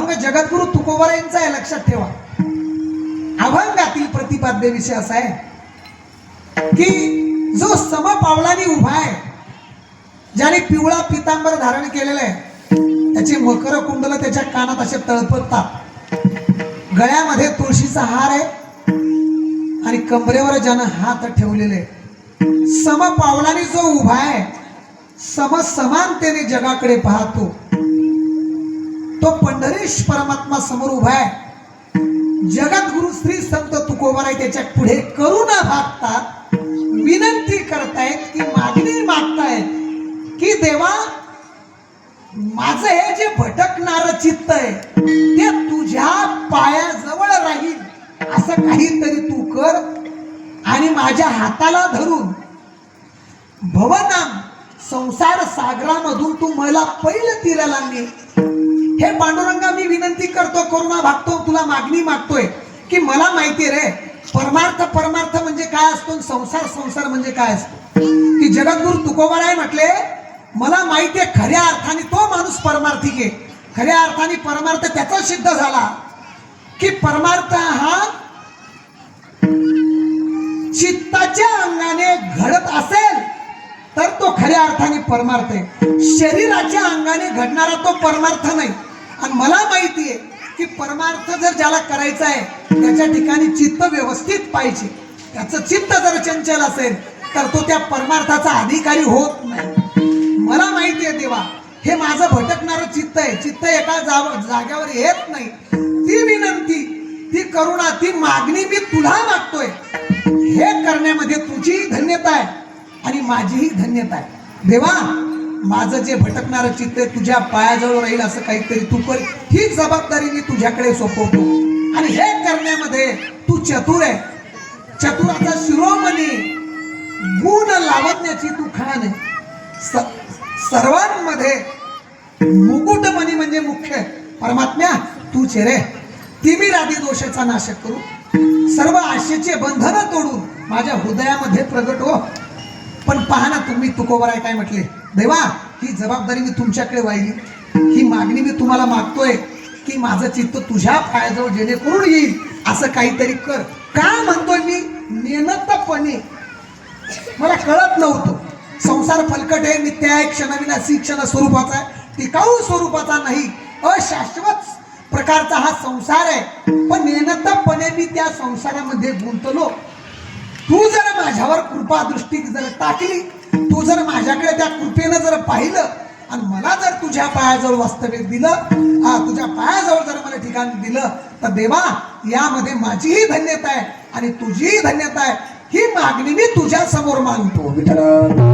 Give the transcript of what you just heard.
अभंग जगद्गुरु तुकोबरायांचा आहे, लक्षात ठेवा. अभंगातील प्रतिपाद्य विषय असा आहे की जो समपावलाने उभा आहे, ज्याने पिवळा पितांबर धारण केलेला आहे, त्याचे मकर कुंडल त्याच्या कानात असे तळपतात, गळ्यामध्ये तुळशीचा हार आहे आणि कमरेवर ज्यानं हात ठेवलेले आहे, समपावलाने जो उभा आहे, समसमानतेने जगाकडे पाहतो, तो पंढरीश परमात्मा समोर उभा आहे. जगद्गुरु श्री संत तुकोबराय त्याच्या पुढे करुणा भागतात, विनंती करतायत की मागणी मागतायत की देवा, माझं हे जे भटकणारं चित्त आहे ते तुझ्या पायाजवळ राहील असं काहीतरी तू कर आणि माझ्या हाताला धरून भवनाम संसार सागरामधून तू मला पहिलं तीराला ने. हे पांडुरंगा, मी विनंती करतो, करुणा भागतो, तुला मागणी मागतोय की मला माहिती रे परमार्थ परमार्थ म्हणजे काय असतो, संसार संसार म्हणजे काय असतो. की जगद्गुरु तुकोबराय म्हटले, मला माहिती आहे खऱ्या अर्थाने तो माणूस परमार्थिक आहे, खऱ्या अर्थाने परमार्थ त्याचा सिद्ध झाला की परमार्थ हा चित्ताच्या अंगाने घडत असेल तर तो खऱ्या अर्थाने परमार्थ आहे. शरीराच्या अंगाने घडणारा तो परमार्थ नाही. आणि मला माहिती आहे की परमार्थ जर ज्याला करायचा आहे त्याच्या ठिकाणी चित्त व्यवस्थित पाहिजे. त्याचं चित्त जर चंचल असेल तर तो त्या परमार्थाचा अधिकारी होत नाही. मला माहिती आहे देवा, हे माझं भटकणारं चित्त आहे, चित्त एका जाग्यावर येत नाही. ती विनंती, ती करुणा, ती मागणी मी तुला मागतोय. हे करण्यामध्ये तुझी धन्यता आहे आणि माझीही धन्यता आहे. देवा, माझं जे भटकणारं चित्त आहे तुझ्या पायाजवळ राहील असं काहीतरी तू कर. ही जबाबदारी मी तुझ्याकडे सोपवतो आणि हे करण्यामध्ये तू चतुर आहे. चतुराचा शिरोमणी, गुण लावण्याची तू खान आहे. सर्वांमध्ये मुकुटमणी म्हणजे मुख्य परमात्म्या तूच रे. तिमिरादी दोषाचा नाश करू, सर्व आशेचे बंधन तोडून माझ्या हृदयामध्ये प्रगट हो. पण पहा ना, तुम्ही तुकोबराय काय म्हटले, देवा ही जबाबदारी मी तुमच्याकडे वाहिली, ही मागणी मी तुम्हाला मागतोय की माझं चित्त तुझ्या पायाजवळ जेणेकरून येईल असं काहीतरी कर. का म्हणतोय मी मेहनतपणे, मला कळत नव्हतं. संसार फलकट आहे, नित्य आहे, क्षणविनाशी क्षण स्वरूपाचा आहे, टिकाऊ स्वरूपाचा नाही, अशाश्वत प्रकारचा हा संसार आहे. पण मेहनतपणे मी त्या संसारामध्ये गुंतलो. तू जर माझ्यावर कृपा दृष्टी जर टाकली, तू जर माझ्याकडे त्या कृपेनं जर पाहिलं आणि मला जर तुझ्या पायाजवळ वास्तव्य दिलं, तुझ्या पायाजवळ जर मला ठिकाण दिलं, तर देवा यामध्ये माझीही धन्यता आहे आणि तुझीही धन्यता आहे. ही मागणी मी तुझ्या समोर मागतो विठ्ठल.